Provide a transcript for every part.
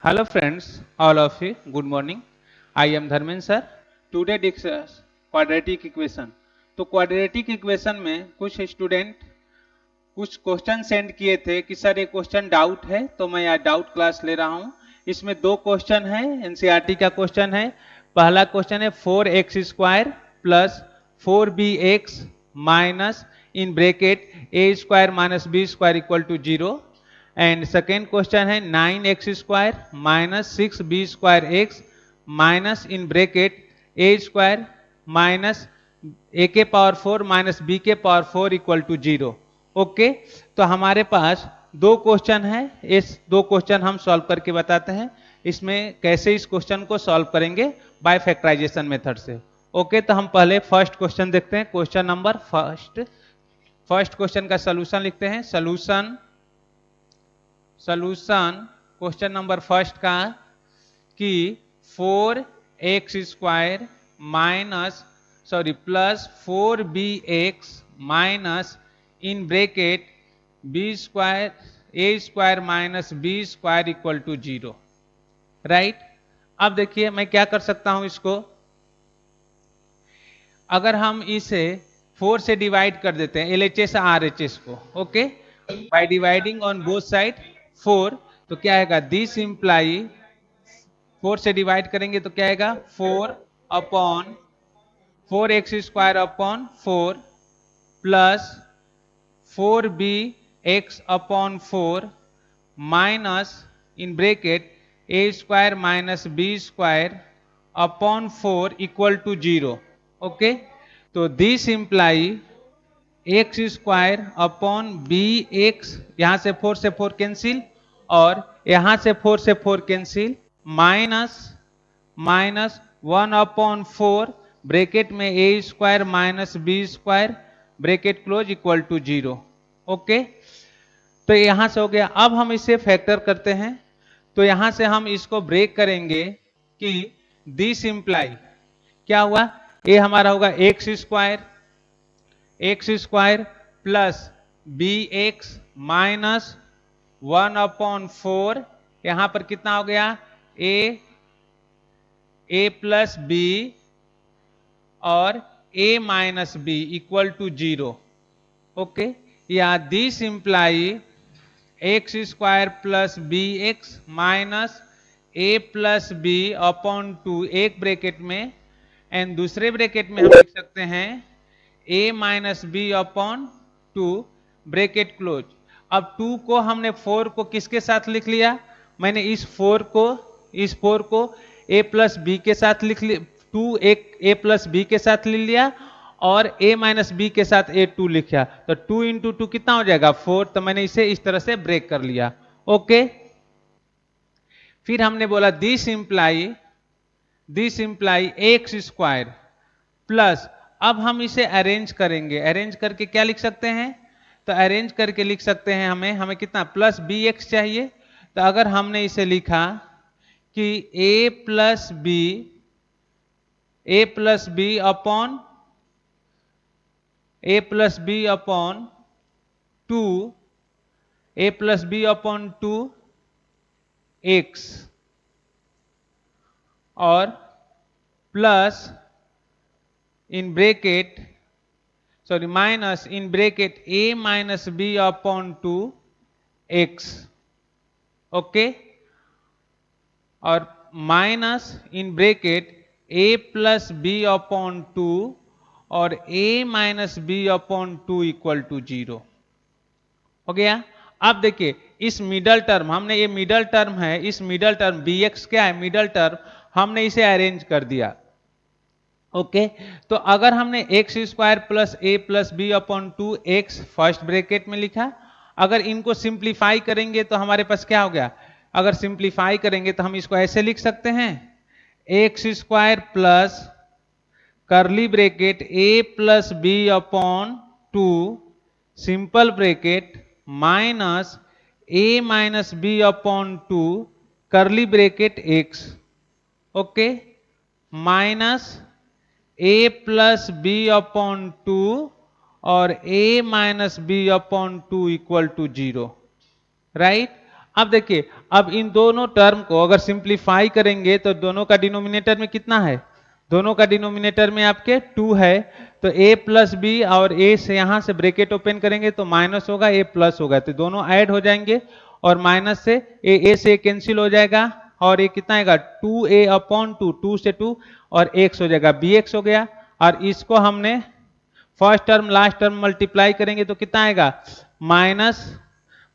Hello friends, all of you, good morning. I am Dharmen sir. Today discuss quadratic equation. तो quadratic equation में कुछ student कुछ question send किए थे कि सर ये क्वेश्चन डाउट है, तो मैं यहाँ डाउट क्लास ले रहा हूँ। इसमें दो क्वेश्चन है, एनसीईआरटी का क्वेश्चन है। पहला क्वेश्चन है 4x² plus 4bx minus in bracket a² minus b² equal to 0 and second question है 9x² minus 6b² minus in bracket a² minus a के पावर 4 माइनस b के पावर 4 इक्वल टू 0। ओके, तो हमारे पास दो question है। इस दो question हम सॉल्व करके बताते हैं। इसमें कैसे इस क्वेश्चन को सॉल्व करेंगे, बाय फैक्टराइजेशन मेथड से। ओके, तो हम पहले फर्स्ट क्वेश्चन देखते हैं। क्वेश्चन नंबर फर्स्ट क्वेश्चन का सोल्यूशन लिखते हैं। सोल्यूशन क्वेश्चन नंबर फर्स्ट का कि 4x² minus plus 4bx minus in bracket a² minus b² equal to 0। Right, अब देखिए मैं क्या कर सकता हूं इसको। अगर हम इसे 4 से डिवाइड कर देते हैं LHS RHS को, okay, by dividing on both side 4, तो क्या आएगा, दिस इंप्लाई 4 से डिवाइड करेंगे तो क्या आएगा 4x² upon 4 plus 4bx upon 4 minus in bracket a² minus b² upon 4 equal to 0। Okay, तो this imply x² upon bx, यहां से 4 कैंसिल और यहां से 4 कैंसिल, माइनस 1 अपॉन 4 ब्रैकेट में a² minus b² bracket close equal to 0। Okay, तो यहां से हो गया। अब हम इसे फैक्टर करते हैं, तो यहां से हम इसको ब्रेक करेंगे कि दिस इंप्लाई क्या हुआ, ये हमारा होगा x² plus bx minus 1 upon 4, यहां पर कितना हो गया a प्लस b और a minus b equal to 0। Okay, या this imply x² plus bx minus a plus b upon 2, एक ब्रैकेट में, एंड दूसरे ब्रैकेट में हम लिख सकते हैं a minus B upon 2 bracket close. अब 2 को हमने 4 को किसके साथ लिख लिया, मैंने इस 4 को a प्लस बी के साथ लिख लिया, 2 एक a प्लस बी के साथ ले लिया और a माइनस बी के साथ a2 लिखा, तो 2 इंटू 2 कितना हो जाएगा 4, तो मैंने इसे इस तरह से ब्रेक कर लिया। ओके, फिर हमने बोला दिस इंप्लाई x² प्लस, अब हम इसे अरेंज करेंगे। अरेंज करके क्या लिख सकते हैं, तो अरेंज करके लिख सकते हैं हमें कितना प्लस bx चाहिए, तो अगर हमने इसे लिखा कि a plus B upon a plus B upon 2x और plus in bracket minus in bracket a minus B upon 2x। Okay, और minus in bracket a plus B upon 2 और a minus B upon 2 equal to 0। हो गया। अब देखिए इस middle term, हमने ये मिडल टर्म है, इस मिडल टर्म bx क्या है, मिडल टर्म, हमने इसे अरेंज कर दिया। ओके, तो अगर हमने x² plus a plus B upon 2x first bracket में लिखा, अगर इनको सिंप्लीफाई करेंगे तो हमारे पास क्या हो गया, अगर सिंप्लीफाई करेंगे तो हम इसको ऐसे लिख सकते हैं x² plus curly bracket a plus B upon 2 simple bracket minus a minus B upon 2 करली bracket x। Okay, minus a plus B upon 2 और a minus B upon 2 equal to 0। Right, अब देखिए, अब इन दोनों टर्म को अगर simplify करेंगे तो दोनों का डिनोमिनेटर में कितना है, दोनों का डिनोमिनेटर में आपके 2 है, तो a प्लस बी और a से यहां से ब्रैकेट ओपन करेंगे तो माइनस होगा, a प्लस होगा, तो दोनों ऐड हो जाएंगे और माइनस से a से कैंसिल हो जाएगा और ये कितना आएगा 2a अपॉन 2, 2 से 2 और x हो जाएगा, bx हो गया। और इसको हमने first term last term multiply करेंगे तो कितना आएगा minus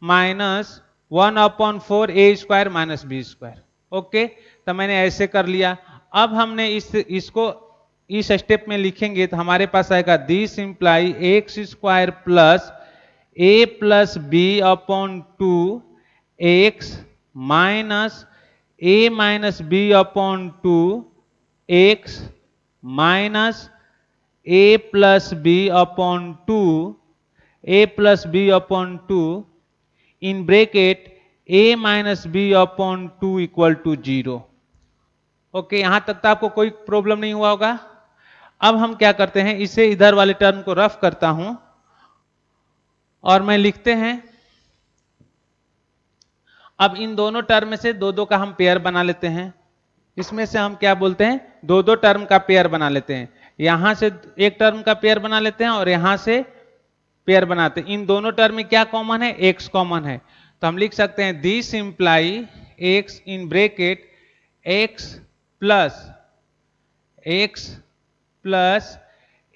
minus 1/4 a² minus b²। Okay, तो मैंने ऐसे कर लिया। अब हमने इसको इस स्टेप में लिखेंगे तो हमारे पास आएगा this imply x² plus a plus B upon 2 x minus a minus B upon 2 x minus a plus B upon 2 a plus B upon 2 in bracket a minus B upon 2 equal to 0। Okay, यहां तक तो आपको कोई problem नहीं हुआ होगा। अब हम क्या करते हैं, इसे इधर वाले टर्म को रफ करता हूं और मैं लिखते हैं, अब इन दोनों टर्म में से दो दो का हम पेयर बना लेते हैं। इसमें से हम क्या बोलते हैं, दो दो टर्म का पेयर बना लेते हैं। यहां से एक टर्म का पेयर बना लेते हैं और यहां से पेयर बनाते हैं। इन दोनों टर्म में क्या कॉमन है, x कॉमन है, तो हम लिख सकते हैं this imply x in bracket x plus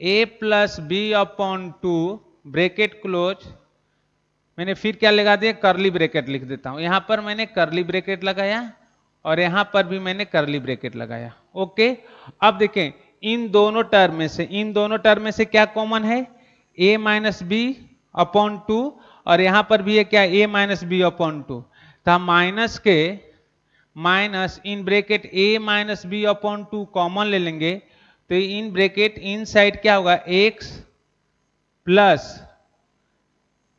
a plus B upon 2 bracket close. मैंने फिर क्या लगा दिया, करली ब्रैकेट लिख देता हूं। यहां पर मैंने करली ब्रैकेट लगाया और यहां पर भी मैंने करली ब्रैकेट लगाया। ओके, अब देखें इन दोनों टर्म में से क्या कॉमन है, a माइनस बी अपॉन 2 और यहां पर भी है क्या a माइनस बी अपॉन 2। तो हम माइनस के minus in bracket a minus B upon 2 common ले लेंगे तो इन ब्रैकेट इन साइड क्या होगा x plus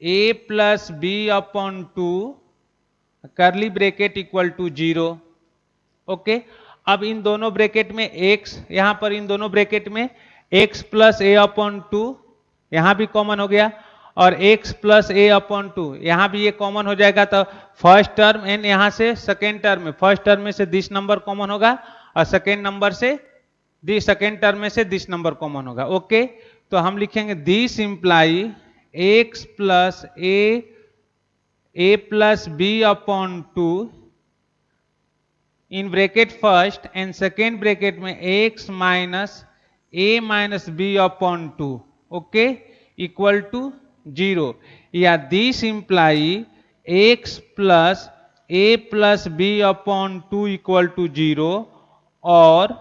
a plus B upon 2 करली ब्रैकेट इक्वल टू 0। ओके, अब इन दोनों ब्रैकेट में x, यहां पर इन दोनों ब्रैकेट में x प्लस a अपॉन 2 यहां भी कॉमन हो गया और x प्लस a अपॉन 2 यहां भी ये कॉमन हो जाएगा। तो फर्स्ट टर्म एंड यहां से सेकेंड टर्म में, फर्स्ट टर्म में से दिस नंबर कॉमन होगा और सेकेंड टर्म में से दिस नंबर कॉमन होगा। ओके, तो हम लिखेंगे this imply x plus a plus B upon 2 in bracket first and second bracket में x minus a minus B upon 2 okay equal to 0, या this imply x plus a plus B upon 2 equal to 0 और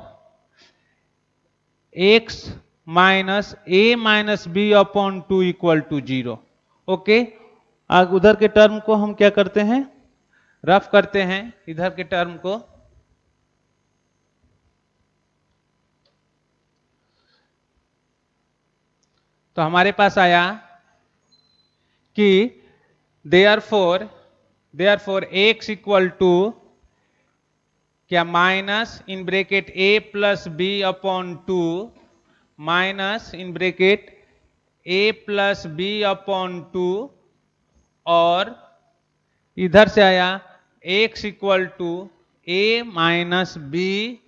x minus a minus B upon 2 equal to 0। Okay, अब उधर के term को हम क्या करते हैं, रफ करते हैं इधर के टर्म को। तो हमारे पास आया कि देयरफॉर x इक्वल टू क्या minus in bracket a plus B upon 2 minus in bracket a plus B upon 2 और इधर से आया x equal to a minus B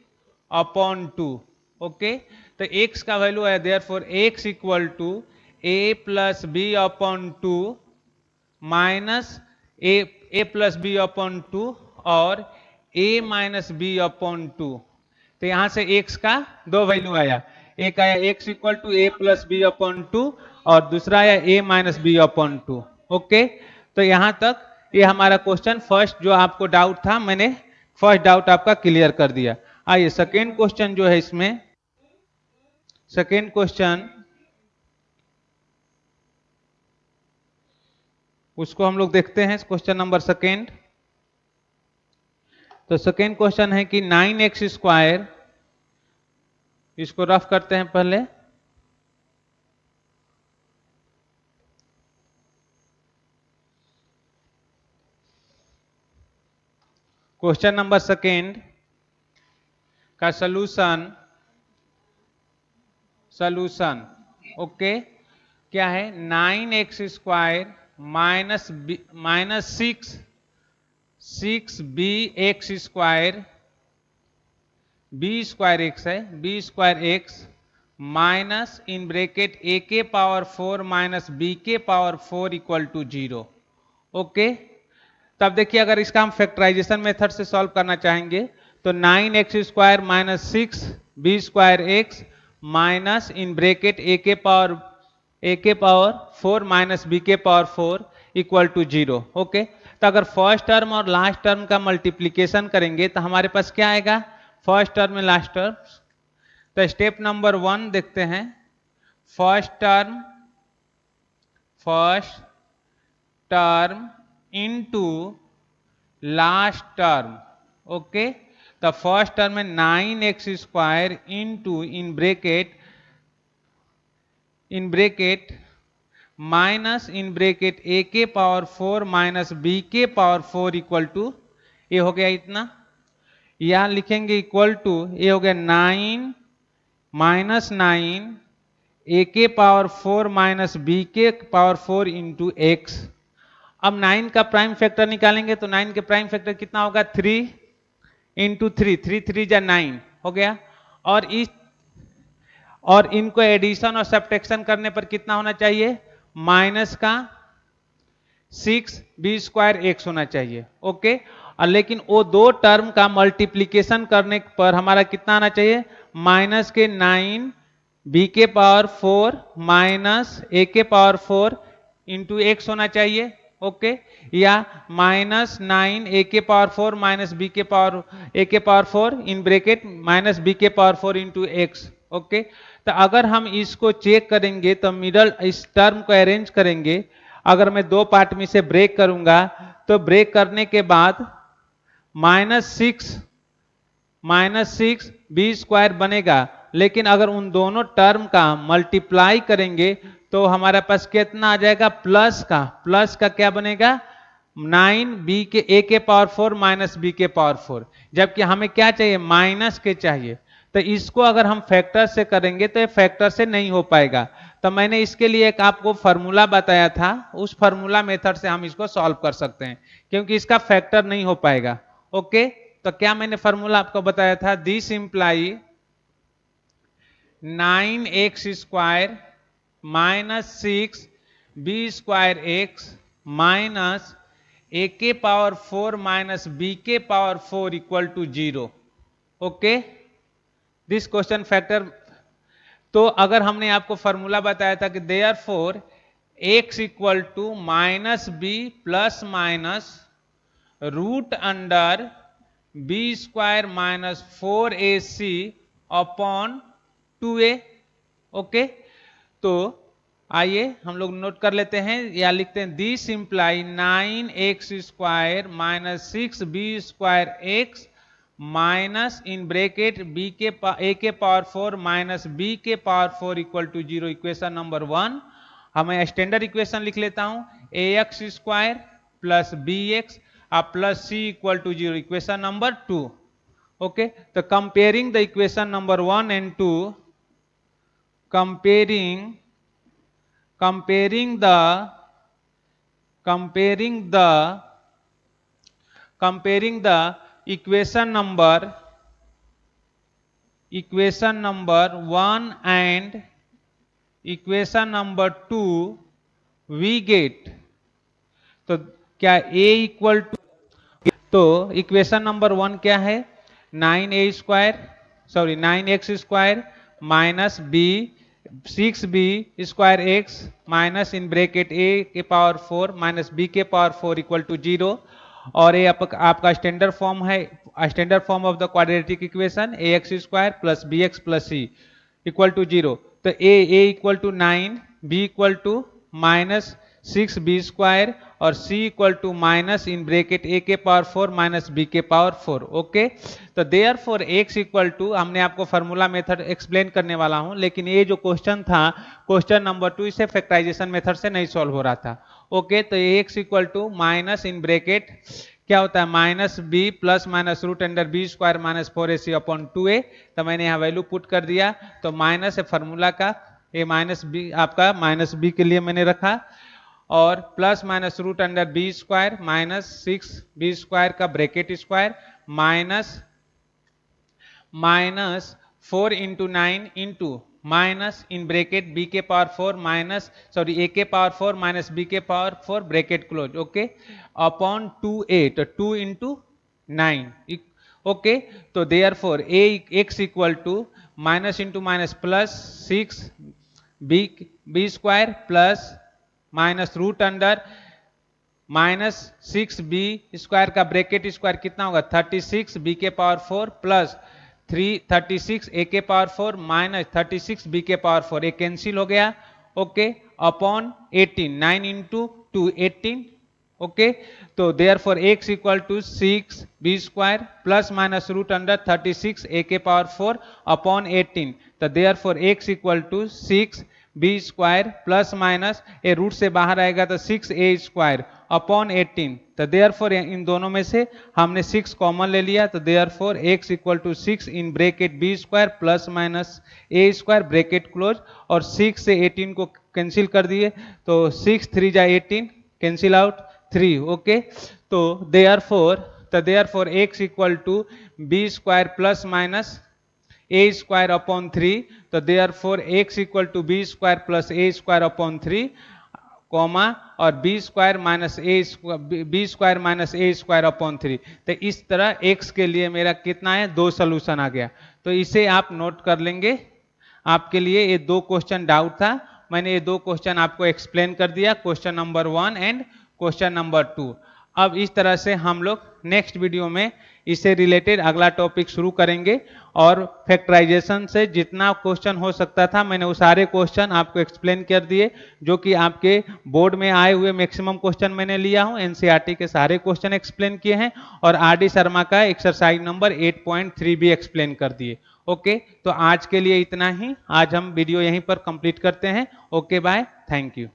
upon 2। Okay, तो x का वैल्यू है therefore x equal to a plus B upon 2 minus a plus B upon 2 और a minus B upon 2। तो यहां से x का दो वैल्यू आया, एक आया x equal to a plus B upon 2 और दूसरा आया a minus B upon 2। Okay, तो यहां तक ये हमारा क्वेश्चन फर्स्ट जो आपको डाउट था, मैंने फर्स्ट डाउट आपका क्लियर कर दिया। आइए सेकेंड क्वेश्चन जो है, इसमें सेकेंड क्वेश्चन उसको हम लोग देखते हैं, क्वेश्चन नंबर सेकेंड। तो सेकेंड क्वेश्चन है कि 9x², इसको रफ करते हैं पहले। क्वेश्चन नंबर सेकेंड का सॉल्यूशन ओके क्या है, 9x² minus 6 6bx² b square x है, b square x minus in bracket a के पावर 4 माइनस b के पावर 4 इक्वल टू 0। ओके, तब देखिए अगर इसका हम फैक्टराइजेशन मेथड से सॉल्व करना चाहेंगे तो 9x² minus 6b² minus in bracket a के पावर 4 माइनस b के पावर 4 इक्वल टू 0। ओके, तो अगर फर्स्ट टर्म और लास्ट टर्म का मल्टीप्लीकेशन करेंगे तो हमारे पास क्या आएगा, फर्स्ट टर्म में लास्ट टर्म। तो स्टेप नंबर 1 देखते हैं, first term into last term. Okay, तो फर्स्ट टर्म में 9x² into in bracket minus in bracket a के पावर 4 माइनस b के पावर 4 इक्वल टू, ये हो गया इतना, यहां लिखेंगे इक्वल टू, ये हो गया 9 माइनस 9 a के पावर 4 माइनस b के पावर 4 इंटू एक्स। अब 9 का प्राइम फैक्टर निकालेंगे तो 9 के प्राइम फैक्टर कितना होगा, 3 इंटू 3, 3 3 जा 9 हो गया। और इनको एडिशन और सब्ट्रैक्शन करने पर कितना होना चाहिए, माइनस का 6b² एक्स होना चाहिए। ओके, और लेकिन वो दो टर्म का मल्टीप्लीकेशन करने पर हमारा कितना आना चाहिए, माइनस के 9 b के पावर 4 माइनस a के पावर 4 इंटू एक्स होना चाहिए। ओके, या माइनस 9 a के पावर 4 माइनस b के पावर a के पावर 4 इन ब्रैकेट माइनस b के पावर 4 इंटू एक्स। ओके, तो अगर हम इसको चेक करेंगे तो मिडल इस टर्म को अरेंज करेंगे, अगर मैं दो पार्ट में से ब्रेक करूंगा तो ब्रेक करने के बाद माइनस 6 b² बनेगा, लेकिन अगर उन दोनों टर्म का मल्टीप्लाई करेंगे तो हमारे पास कितना आ जाएगा, प्लस का क्या बनेगा, 9 a के पावर 4 माइनस b के पावर 4, जबकि हमें क्या चाहिए, माइनस के चाहिए। तो इसको अगर हम फैक्टर से करेंगे तो ये फैक्टर से नहीं हो पाएगा। तो मैंने इसके लिए एक आपको फार्मूला बताया था, उस फार्मूला मेथड से हम इसको सॉल्व कर सकते हैं, क्योंकि इसका फैक्टर नहीं हो पाएगा। ओके, तो क्या मैंने फार्मूला आपको बताया था, this imply 9x² minus 6b² x minus a के पावर 4 माइनस b के power 4 equal to 0। Okay, this question factor. तो अगर हमने आपको फॉर्मूला बताया था कि therefore x equal to minus b plus minus root under b² minus 4ac upon 2a। Okay, तो आइए हम लोग नोट कर लेते हैं या लिखते हैं, this imply 9x² minus 6b² x minus in bracket a के पावर 4 माइनस b के power 4 equal to 0। Equation number 1 हमें स्टैंडर्ड इक्वेशन लिख लेता हूं, ax² plus bx plus c equal to 0, equation number 2। Okay, तो comparing the equation number 1 and 2, comparing the equation number 1 and equation number 2 we get, तो क्या a equal to, तो equation number 1 क्या है, 9x² minus b 6b² x minus in bracket a के power 4 minus b के power 4 equal to 0। और ये आपका स्टैंडर्ड फॉर्म है, standard form of the quadratic equation ax² plus bx plus c equal to 0। तो a equal to 9, b equal to minus 6b² और c equal to minus in bracket a के power 4 minus b के power 4। Okay, तो therefore x equal to, हमने आपको formula method explain करने वाला हूं, लेकिन ये जो क्वेश्चन था क्वेश्चन नंबर 2, इसे फैक्टराइजेशन मेथड से नहीं सॉल्व हो रहा था। ओके, तो x equal to minus in bracket क्या होता है, minus b plus minus root under b² minus 4ac upon 2a। तो मैंने यहाँ वैल्यू पुट कर दिया, तो माइनस है फार्मूला का, ये माइनस b आपका माइनस b के लिए मैंने रखा, और plus minus root under B square minus 6b² का bracket square minus 4 into 9 into minus in bracket b के पावर 4 माइनस सॉरी a के पावर 4 माइनस b के power 4 bracket close okay upon 2a तो 2 इंटू 9 ओके तो therefore a x equal to minus into minus plus 6b² plus minus root under minus 6b² का bracket square कितना होगा 36 b के power 4 plus 36 a के power 4 minus 36 b के power 4 ये cancel हो गया ओके अपॉन 18 9 इंटू 2 18 ओके तो therefore x equal to 6b² plus minus root under 36 a के पावर 4 अपॉन 18 तो therefore x equal to 6b² plus minus A root से बाहर आएगा तो 6a² अपॉन 18 तो देयर फॉर इन दोनों में से हमने 6 कॉमन ले लिया तो therefore x equal to 6 in bracket b² plus minus a² bracket close और 6 से 18 को कैंसिल कर दिए तो 6 3 जा 18 कैंसिल आउट 3 ओके तो therefore x equal to b² plus minus a² upon 3 तो therefore x equal to b² plus a² upon 3 कॉमा और b² माइनस a² अपॉन 3 तो इस तरह x के लिए मेरा कितना है 2 सोल्यूशन आ गया तो इसे आप नोट कर लेंगे आपके लिए ये 2 क्वेश्चन डाउट था मैंने ये 2 क्वेश्चन आपको एक्सप्लेन कर दिया question number 1 and question number 2 अब इस तरह से हम लोग नेक्स्ट वीडियो में इससे रिलेटेड अगला टॉपिक शुरू करेंगे और फैक्टराइजेशन से जितना क्वेश्चन हो सकता था मैंने वो सारे क्वेश्चन आपको एक्सप्लेन कर दिए जो कि आपके बोर्ड में आए हुए मैक्सिमम क्वेश्चन मैंने लिया हूं एनसीईआरटी के सारे क्वेश्चन एक्सप्लेन किए हैं और आरडी शर्मा का एक्सरसाइज नंबर 8.3 भी एक्सप्लेन कर दिए ओके तो आज के लिए इतना ही आज हम वीडियो यहीं पर कंप्लीट करते हैं ओके बाय थैंक यू